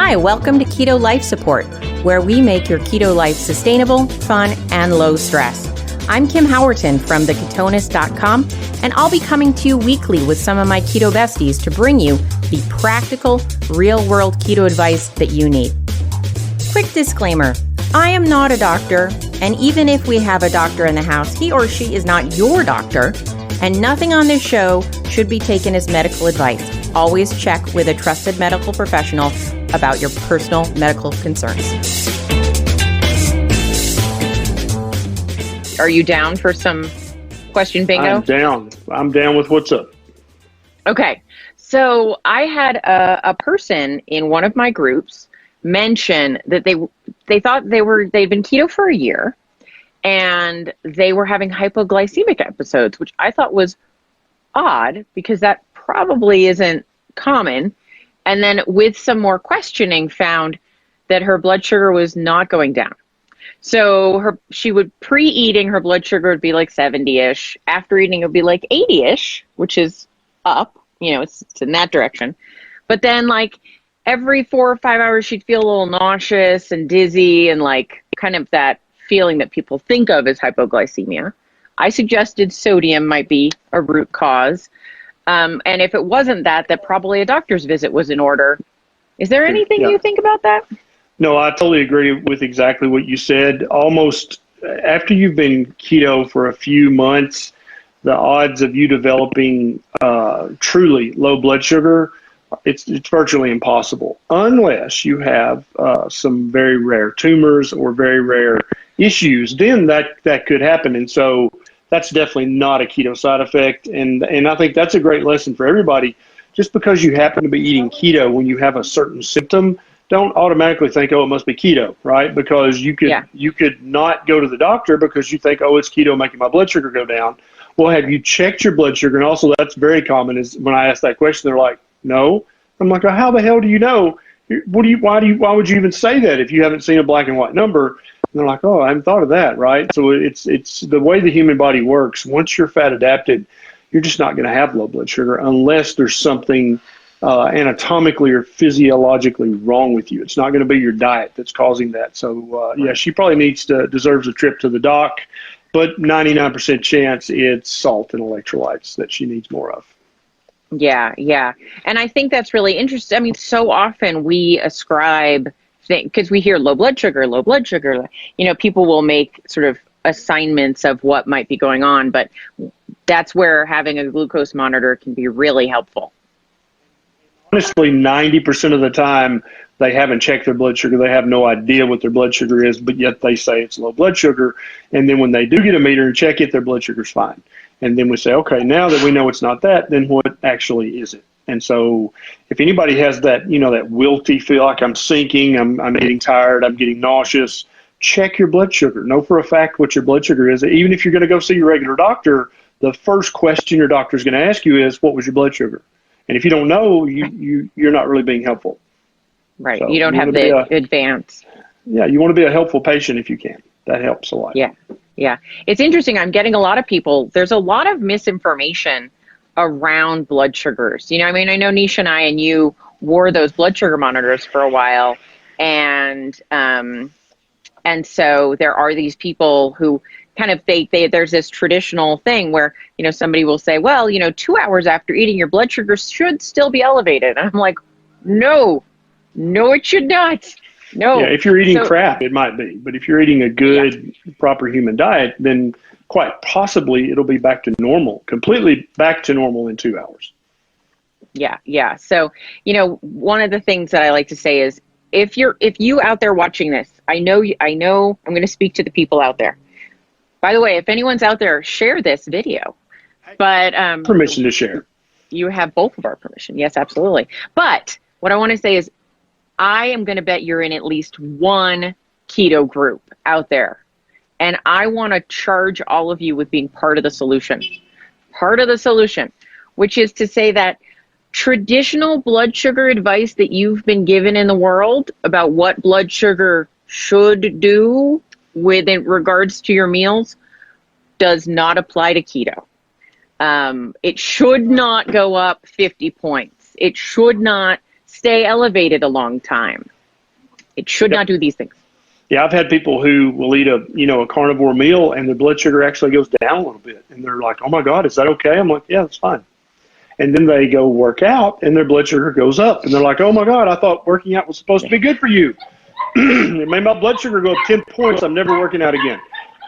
Hi, welcome to Keto Life Support, where we make your keto life sustainable, fun, and low stress. I'm Kim Howerton from theketonis.com, and I'll be coming to you weekly with some of my keto besties to bring you the practical, real-world keto advice that you need. Quick disclaimer, I am not a doctor, and even if we have a doctor in the house, he or she is not your doctor, and nothing on this show should be taken as medical advice. Always check with a trusted medical professional about your personal medical concerns. Are you down for some question bingo? I'm down with what's up. Okay. So I had a person in one of my groups mention that they thought they'd been keto for a year and they were having hypoglycemic episodes, which I thought was odd because that probably isn't common. And then with some more questioning found that her blood sugar was not going down. So she would pre-eating, her blood sugar would be like 70-ish. After eating, it would be like 80-ish, which is up, it's in that direction. But then like every 4 or 5 hours, she'd feel a little nauseous and dizzy and like kind of that feeling that people think of as hypoglycemia. I suggested sodium might be a root cause. And if it wasn't that probably a doctor's visit was in order. Is there anything you think about that? No, I totally agree with exactly what you said. Almost after you've been keto for a few months, the odds of you developing truly low blood sugar, it's virtually impossible unless you have some very rare tumors or very rare issues. Then that could happen. And so that's definitely not a keto side effect. And I think that's a great lesson for everybody. Just because you happen to be eating keto when you have a certain symptom, don't automatically think, oh, it must be keto, right? Because you could not go to the doctor because you think, oh, it's keto making my blood sugar go down. Well, have you checked your blood sugar? And also that's very common is when I ask that question, they're like, no. I'm like, well, how the hell do you know? Why would you even say that if you haven't seen a black and white number? And they're like, oh, I hadn't thought of that, right? So it's the way the human body works. Once you're fat adapted, you're just not going to have low blood sugar unless there's something anatomically or physiologically wrong with you. It's not going to be your diet that's causing that. So, she probably deserves a trip to the doc, but 99% chance it's salt and electrolytes that she needs more of. Yeah. And I think that's really interesting. I mean, so often we ascribe because we hear low blood sugar. People will make sort of assignments of what might be going on, but that's where having a glucose monitor can be really helpful. Honestly, 90% of the time, they haven't checked their blood sugar. They have no idea what their blood sugar is, but yet they say it's low blood sugar. And then when they do get a meter and check it, their blood sugar's fine. And then we say, okay, now that we know it's not that, then what actually is it? And so if anybody has that, that wilty feel like I'm sinking, I'm getting tired, I'm getting nauseous, check your blood sugar. Know for a fact what your blood sugar is. Even if you're going to go see your regular doctor, the first question your doctor is going to ask you is, what was your blood sugar? And if you don't know, you're not really being helpful. Right. So you don't have the advance. Yeah. You want to be a helpful patient if you can. That helps a lot. Yeah. It's interesting. I'm getting a lot of people. There's a lot of misinformation around blood sugars. I know Nisha and I and you wore those blood sugar monitors for a while. And so there are these people who kind of there's this traditional thing where, somebody will say, well, 2 hours after eating, your blood sugar should still be elevated. And I'm like, no, it should not. No. Yeah, if you're eating crap, it might be. But if you're eating a good, proper human diet, then quite possibly it'll be back to normal, completely back to normal in 2 hours. Yeah. So, one of the things that I like to say is if you out there watching this, I know I'm going to speak to the people out there. By the way, if anyone's out there, share this video. But permission to share. You have both of our permission. Yes, absolutely. But what I want to say is I am going to bet you're in at least one keto group out there. And I want to charge all of you with being part of the solution. Part of the solution, which is to say that traditional blood sugar advice that you've been given in the world about what blood sugar should do in regards to your meals does not apply to keto. It should not go up 50 points. It should not stay elevated a long time. It should not do these things. Yeah, I've had people who will eat a carnivore meal and their blood sugar actually goes down a little bit. And they're like, oh my God, is that okay? I'm like, yeah, that's fine. And then they go work out and their blood sugar goes up. And they're like, oh my God, I thought working out was supposed to be good for you. It made my blood sugar go up 10 points. I'm never working out again.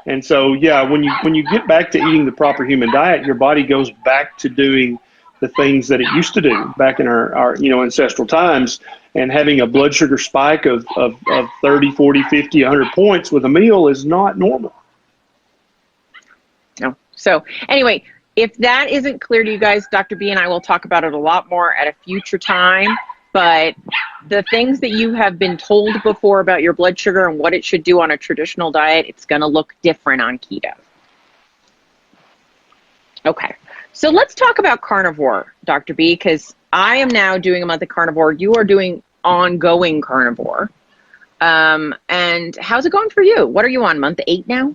And so, yeah, when you get back to eating the proper human diet, your body goes back to doing the things that it used to do back in our ancestral times. And having a blood sugar spike of 30, 40, 50, 100 points with a meal is not normal. No. So anyway, if that isn't clear to you guys, Dr. B and I will talk about it a lot more at a future time. But the things that you have been told before about your blood sugar and what it should do on a traditional diet, it's going to look different on keto. Okay. So let's talk about carnivore, Dr. B, because I am now doing a month of carnivore. You are doing ongoing carnivore. And how's it going for you? What are you on, month 8 now?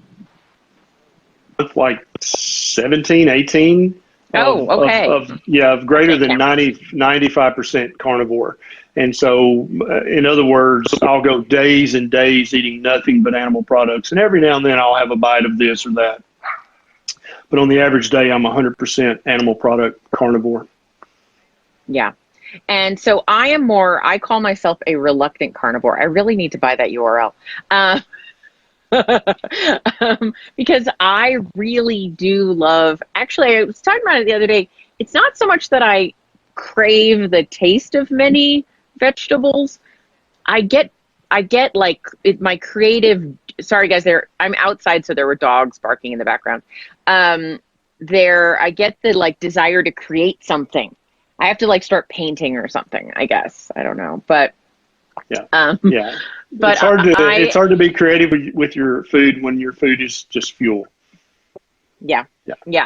Like 17, 18. Okay. Of greater than 95% carnivore. And so, in other words, I'll go days and days eating nothing but animal products. And every now and then I'll have a bite of this or that. But on the average day, I'm 100% animal product carnivore. Yeah. And so I call myself a reluctant carnivore. I really need to buy that URL. Because I really do love, actually, I was talking about it the other day. It's not so much that I crave the taste of many vegetables. I get like my creative, sorry guys, I'm outside, so there were dogs barking in the background. I get the like desire to create something. I have to like start painting or something, I guess. I don't know, but yeah. But it's hard to be creative with your food when your food is just fuel. Yeah.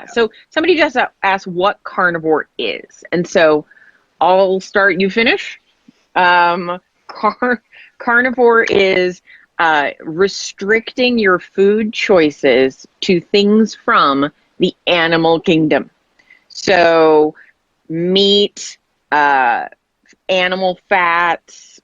So somebody just asked what carnivore is, and so I'll start. You finish. Carnivore is restricting your food choices to things from the animal kingdom. So meat, animal fats,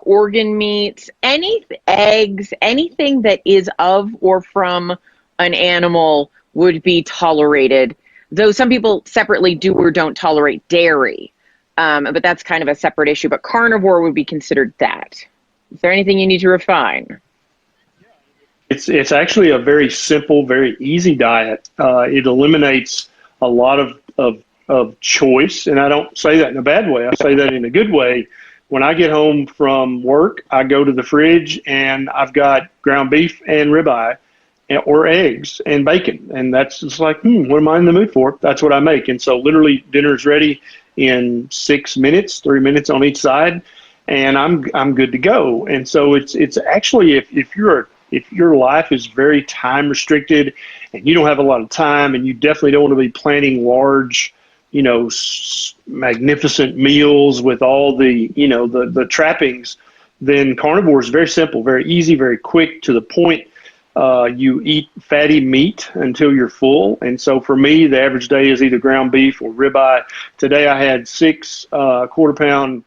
organ meats, eggs, anything that is of or from an animal would be tolerated. Though some people separately do or don't tolerate dairy. But that's kind of a separate issue. But carnivore would be considered that. Is there anything you need to refine? It's actually a very simple, very easy diet. It eliminates a lot of choice, and I don't say that in a bad way. I say that in a good way. When I get home from work, I go to the fridge and I've got ground beef and ribeye or eggs and bacon. And that's just like, what am I in the mood for? That's what I make. And so literally dinner's ready in 6 minutes, 3 minutes on each side, and I'm good to go. And so it's actually, if your life is very time restricted and you don't have a lot of time and you definitely don't want to be planning large, magnificent meals with all the trappings, then carnivore is very simple, very easy, very quick, to the point. You eat fatty meat until you're full. And so for me, the average day is either ground beef or ribeye. Today I had 6 quarter-pound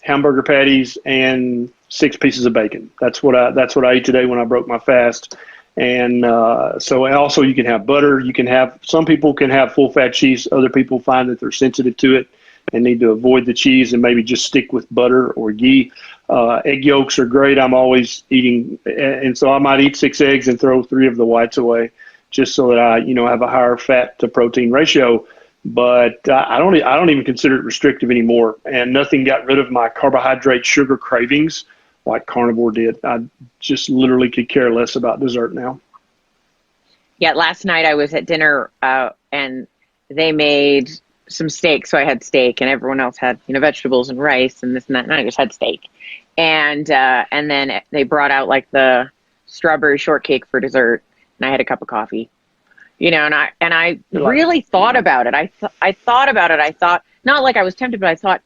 hamburger patties and 6 pieces of bacon. That's what I ate today when I broke my fast. And so also you can have butter. Some people can have full-fat cheese. Other people find that they're sensitive to it and need to avoid the cheese and maybe just stick with butter or ghee. Egg yolks are great. I'm always eating, and so I might eat 6 eggs and throw 3 of the whites away, just so that I, have a higher fat to protein ratio. But I don't even consider it restrictive anymore. And nothing got rid of my carbohydrate sugar cravings like carnivore did. I just literally could care less about dessert now. Yeah, last night I was at dinner and they made some steak, so I had steak, and everyone else had vegetables and rice and this and that, and I just had steak. And then they brought out like the strawberry shortcake for dessert, and I had a cup of coffee. And I really thought about it. I thought about it. I thought, not like I was tempted, but I thought,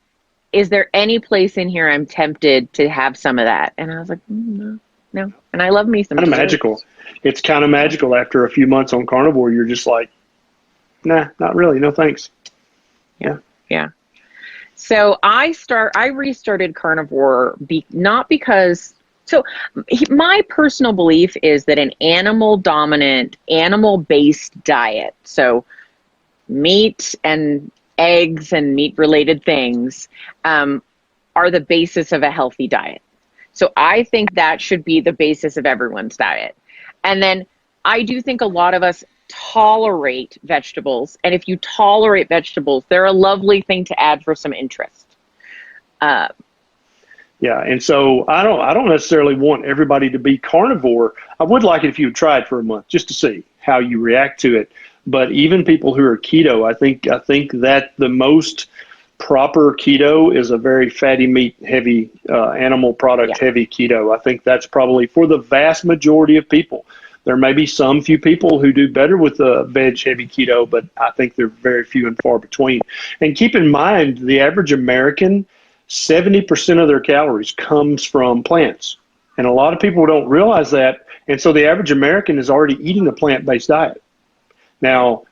is there any place in here I'm tempted to have some of that? And I was like, no. And I love me some. Kind of magical. It's kind of magical. After a few months on carnivore, you're just like, nah, not really. No thanks. Yeah. So I restarted carnivore not because my personal belief is that an animal dominant, animal based diet, so meat and eggs and meat related things, are the basis of a healthy diet. So I think that should be the basis of everyone's diet. And then I do think a lot of us tolerate vegetables. And if you tolerate vegetables, they're a lovely thing to add for some interest. Yeah, and so I don't necessarily want everybody to be carnivore. I would like it if you would try it for a month just to see how you react to it. But even people who are keto, I think that the most proper keto is a very fatty meat heavy, animal product heavy keto. I think that's probably for the vast majority of people. There may be some few people who do better with the veg heavy keto, but I think they're very few and far between. And keep in mind, the average American, 70% of their calories comes from plants. And a lot of people don't realize that. And so the average American is already eating a plant-based diet. Now,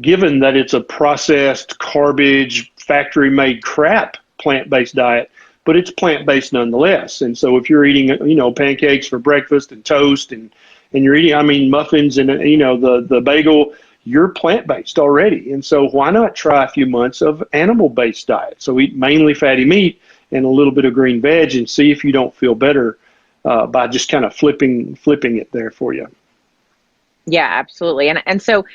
given that it's a processed, garbage, factory-made crap plant-based diet, but it's plant-based nonetheless. And so if you're eating, pancakes for breakfast and toast and you're eating, muffins and, the bagel, you're plant-based already. And so why not try a few months of animal-based diet? So eat mainly fatty meat and a little bit of green veg and see if you don't feel better by just kind of flipping it there for you. Yeah, absolutely. And so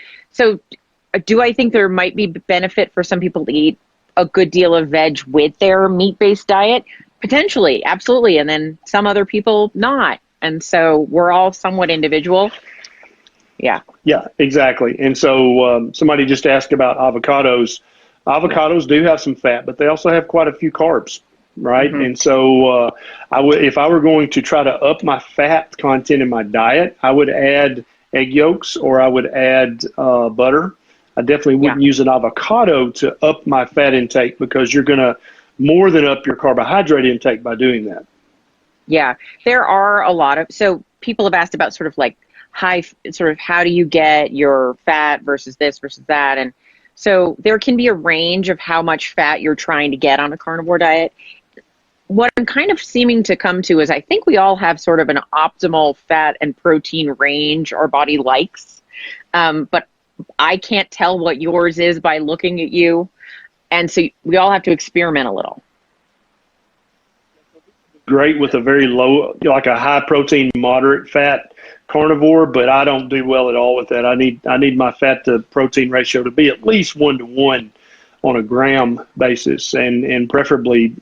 do I think there might be benefit for some people to eat a good deal of veg with their meat-based diet? Potentially, absolutely. And then some other people not. And so we're all somewhat individual. Yeah. Yeah, exactly. And so somebody just asked about avocados. Avocados do have some fat, but they also have quite a few carbs, right? Mm-hmm. And so if I were going to try to up my fat content in my diet, I would add egg yolks or I would add butter. I definitely wouldn't use an avocado to up my fat intake because you're going to more than up your carbohydrate intake by doing that. Yeah, there are a lot of, so people have asked about sort of like how do you get your fat versus this versus that. And so there can be a range of how much fat you're trying to get on a carnivore diet. What I'm kind of seeming to come to is I think we all have sort of an optimal fat and protein range our body likes. But I can't tell what yours is by looking at you. And so we all have to experiment a little. Great with a very low, like a high protein, moderate fat carnivore, but I don't do well at all with that. I need my fat to protein ratio to be at least 1-to-1 on a gram basis, and preferably,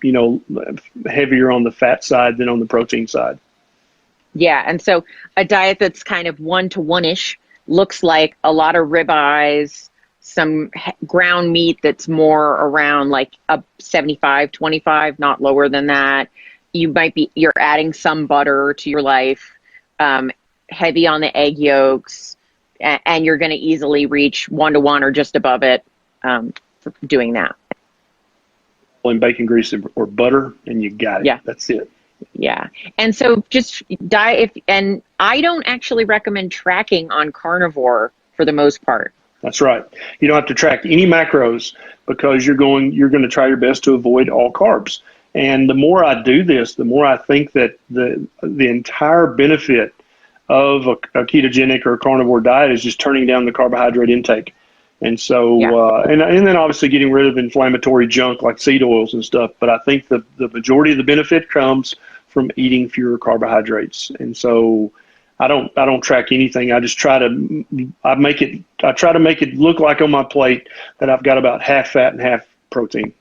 heavier on the fat side than on the protein side. Yeah, and so a diet that's kind of 1-to-1-ish looks like a lot of ribeyes, some ground meat that's more around like a 75-25, not lower than that. You're adding some butter to your life, heavy on the egg yolks, and you're going to easily reach 1-to-1 or just above it for doing that. And bacon grease or butter, and you got it. Yeah. That's it. Yeah. And so just and I don't actually recommend tracking on carnivore for the most part. That's right. You don't have to track any macros because you're going to try your best to avoid all carbs. And the more I do this, the more I think that the entire benefit of a ketogenic or a carnivore diet is just turning down the carbohydrate intake. And so, and then obviously getting rid of inflammatory junk like seed oils and stuff. But I think the majority of the benefit comes from eating fewer carbohydrates. And so I don't track anything. I just try to make it look like on my plate that I've got about half fat and half protein.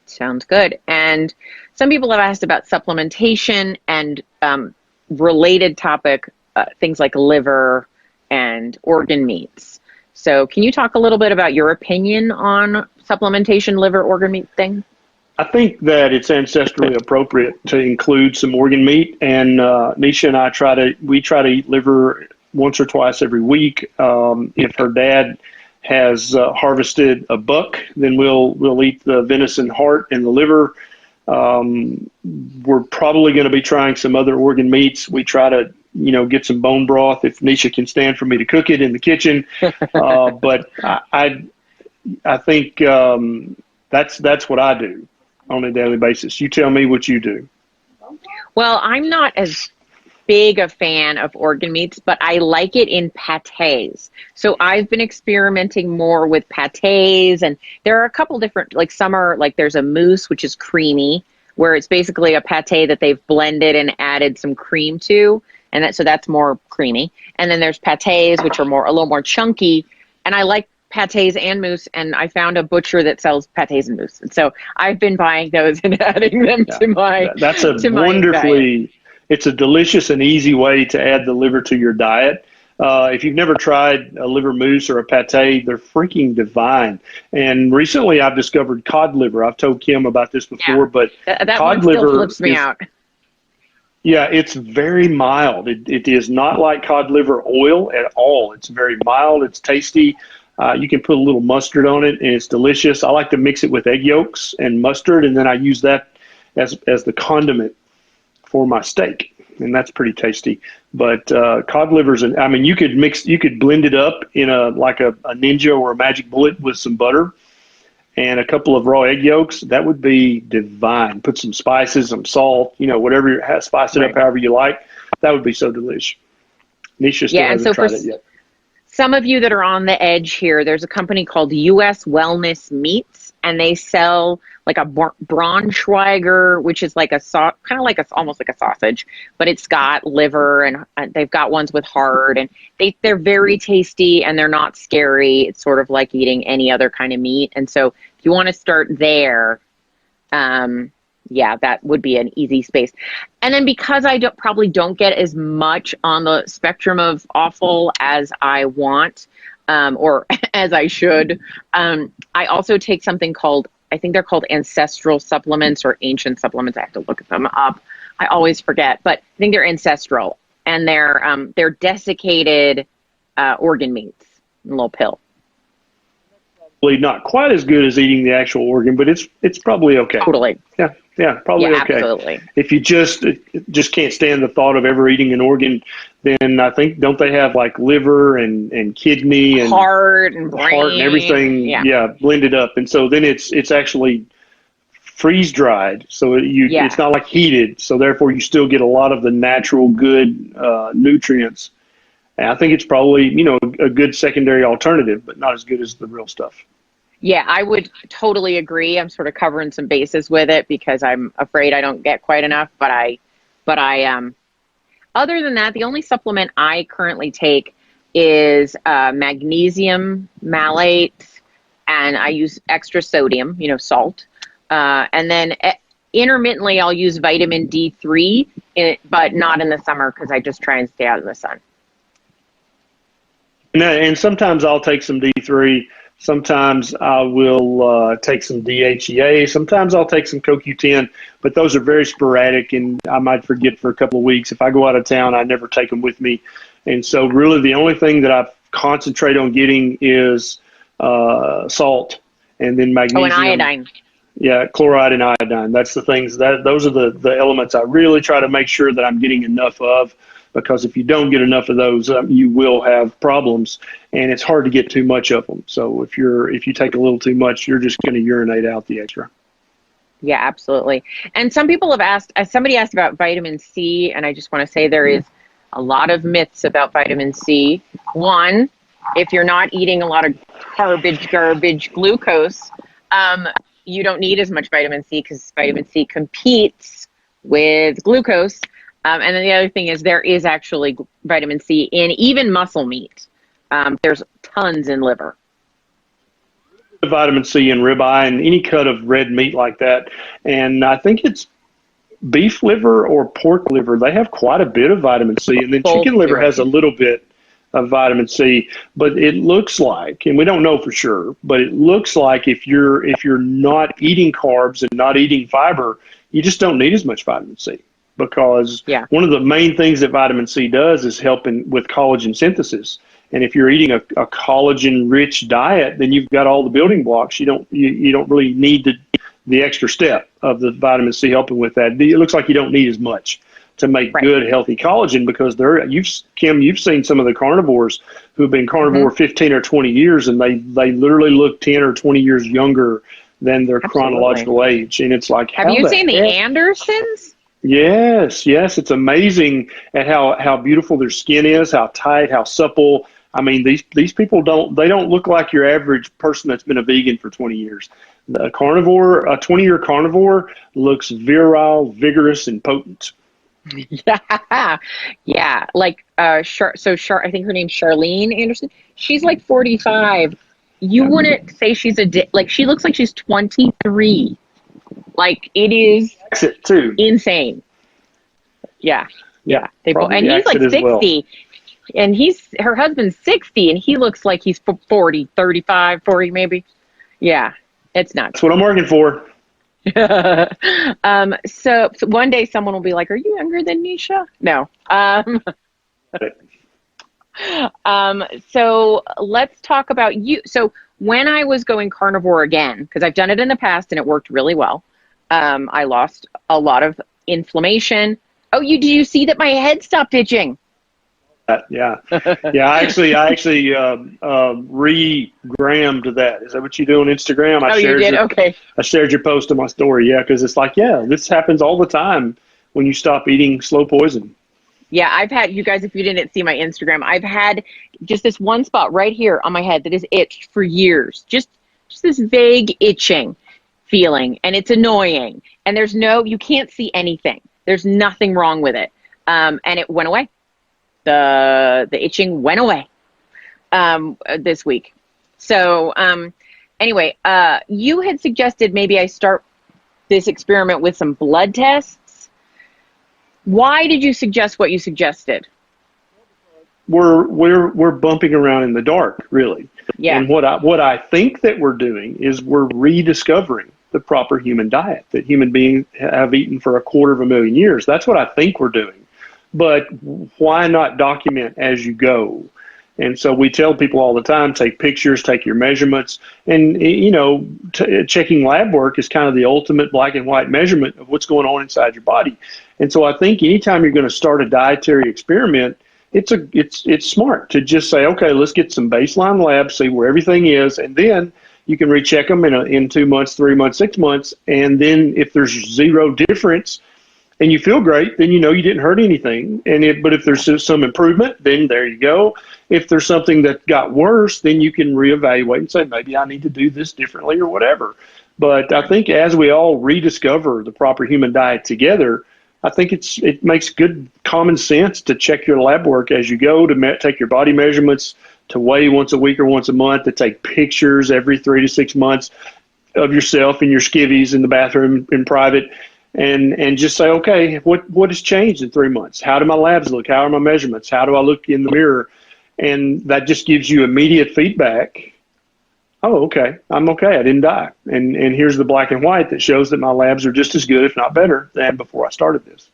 Sounds good. And some people have asked about supplementation and related topic, things like liver and organ meats. So can you talk a little bit about your opinion on supplementation, liver, organ meat thing? I think that it's ancestrally appropriate to include some organ meat, and Nisha and I try to eat liver once or twice every week. If her dad has harvested a buck, then we'll eat the venison heart and the liver. We're probably going to be trying some other organ meats. We try to get some bone broth if Nisha can stand for me to cook it in the kitchen. But I think That's what I do on a daily basis. You tell me what you do. Well, I'm not as big a fan of organ meats, but I like it in pâtés. So I've been experimenting more with pâtés, and there are a couple different, like some are like there's a mousse, which is creamy, where it's basically a pâté that they've blended and added some cream to, and that's more creamy. And then there's pâtés, which are a little more chunky, and I like pâtés and mousse, and I found a butcher that sells pâtés and mousse, and so I've been buying those and adding them to my that's a to my diet. It's a delicious and easy way to add the liver to your diet. If you've never tried a liver mousse or a pâté, they're freaking divine. And recently I've discovered cod liver. I've told Kim about this before, but that cod one still liver flips me out. Yeah, it's very mild. It is not like cod liver oil at all. It's very mild. It's tasty. You can put a little mustard on it, and it's delicious. I like to mix it with egg yolks and mustard, and then I use that as the condiment for my steak, and that's pretty tasty. But cod livers, and I mean, you could blend it up in a Ninja or a Magic Bullet with some butter and a couple of raw egg yolks. That would be divine. Put some spices, some salt, whatever, spice it up however you like. That would be so delicious. Nisha still hasn't tried it yet. Some of you that are on the edge here, there's a company called U.S. Wellness Meats, and they sell like a Braunschweiger, which is like almost like a sausage, but it's got liver, and they've got ones with heart, and they're very tasty, and they're not scary. It's sort of like eating any other kind of meat. And so if you want to start there, that would be an easy space. And then because I probably don't get as much on the spectrum of awful as I want, or as I should, I also take something called, I think they're called ancestral supplements or ancient supplements. I have to look them up. I always forget, but I think they're ancestral, and they're desiccated organ meats in a little pill. Not quite as good as eating the actual organ, but it's probably okay. Totally. Yeah, probably okay. Absolutely. If you just can't stand the thought of ever eating an organ, then I think, don't they have like liver and kidney and heart and brain, everything? Yeah, blended up, and so then it's actually freeze dried, so it's not like heated, so therefore you still get a lot of the natural good nutrients. And I think it's probably a good secondary alternative, but not as good as the real stuff. Yeah, I would totally agree. I'm sort of covering some bases with it because I'm afraid I don't get quite enough. But I other than that, the only supplement I currently take is magnesium malate, and I use extra sodium, salt. And then intermittently I'll use vitamin D3, but not in the summer because I just try and stay out of the sun. And sometimes I'll take some D3. Sometimes I will take some DHEA. Sometimes I'll take some CoQ10, but those are very sporadic, and I might forget for a couple of weeks. If I go out of town, I never take them with me. And so really the only thing that I concentrate on getting is salt, and then magnesium. Oh, and iodine. Yeah, chloride and iodine. That's the things, those are the elements I really try to make sure that I'm getting enough of. Because if you don't get enough of those, you will have problems, and it's hard to get too much of them. So if you take a little too much, you're just going to urinate out the extra. Yeah, absolutely. And some people have asked, somebody asked about vitamin C, and I just want to say there is a lot of myths about vitamin C. One, if you're not eating a lot of garbage glucose, you don't need as much vitamin C because vitamin C competes with glucose. And then the other thing is there is actually vitamin C in even muscle meat. There's tons in liver. Vitamin C in ribeye and any cut of red meat like that. And I think it's beef liver or pork liver. They have quite a bit of vitamin C. And then chicken liver has a little bit of vitamin C. But it looks like, and we don't know for sure, but it looks like if you're not eating carbs and not eating fiber, you just don't need as much vitamin C. Because one of the main things that vitamin C does is helping with collagen synthesis. And if you're eating a collagen-rich diet, then you've got all the building blocks. You don't really need the extra step of the vitamin C helping with that. It looks like you don't need as much to make good, healthy collagen because Kim, you've seen some of the carnivores who've been carnivore 15 or 20 years, and they literally look 10 or 20 years younger than their Absolutely. chronological age. And it's like, Have how you the seen the heck? Andersons? Yes, yes, it's amazing at how beautiful their skin is, how tight, how supple. I mean, these people don't look like your average person that's been a vegan for 20 years. A 20-year carnivore looks virile, vigorous, and potent. Yeah, yeah. Like I think her name's Charlene Anderson. She's like 45. You Yeah, wouldn't say she's like she looks like she's 23. Like it is that's it too. insane. Yeah, Yeah, yeah. They both, probably and the he's like accent as well. 60, and her husband's 60, and he looks like he's 40, 35, 40 maybe. Yeah, it's That's nuts. what I'm working for. So one day someone will be like, "Are you younger than Nisha?" No. So let's talk about you. So when I was going carnivore again, because I've done it in the past and it worked really well, I lost a lot of inflammation. Oh, did you see that my head stopped itching? Yeah, yeah. I actually re-grammed that. Is that what you do on Instagram? Oh, you did? Okay. I shared your post on my story. Yeah, because it's like, yeah, this happens all the time when you stop eating slow poison. Yeah, I've had, you guys, if you didn't see my Instagram, I've had just this one spot right here on my head that has itched for years. Just this vague itching feeling, and it's annoying. And you can't see anything. There's nothing wrong with it. And it went away. The itching went away this week. So anyway, you had suggested maybe I start this experiment with some blood tests. Why did you suggest what you suggested? We're bumping around in the dark, really. Yeah. And what I think that we're doing is we're rediscovering the proper human diet that human beings have eaten for 250,000 years. That's what I think we're doing. But why not document as you go? And so we tell people all the time, take pictures, take your measurements. And, checking lab work is kind of the ultimate black and white measurement of what's going on inside your body. And so I think anytime you're going to start a dietary experiment, it's smart to just say, okay, let's get some baseline labs, see where everything is, and then you can recheck them in 2 months, 3 months, 6 months. And then if there's zero difference, and you feel great, then you know you didn't hurt anything. But if there's some improvement, then there you go. If there's something that got worse, then you can reevaluate and say, maybe I need to do this differently or whatever. But I think as we all rediscover the proper human diet together, I think it makes good common sense to check your lab work as you go, to take your body measurements, to weigh once a week or once a month, to take pictures every 3 to 6 months of yourself and your skivvies in the bathroom in private. And just say, okay, what has changed in 3 months? How do my labs look? How are my measurements? How do I look in the mirror? And that just gives you immediate feedback. Oh, okay, I'm okay. I didn't die. And here's the black and white that shows that my labs are just as good, if not better, than before I started this.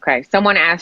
Okay. Someone asked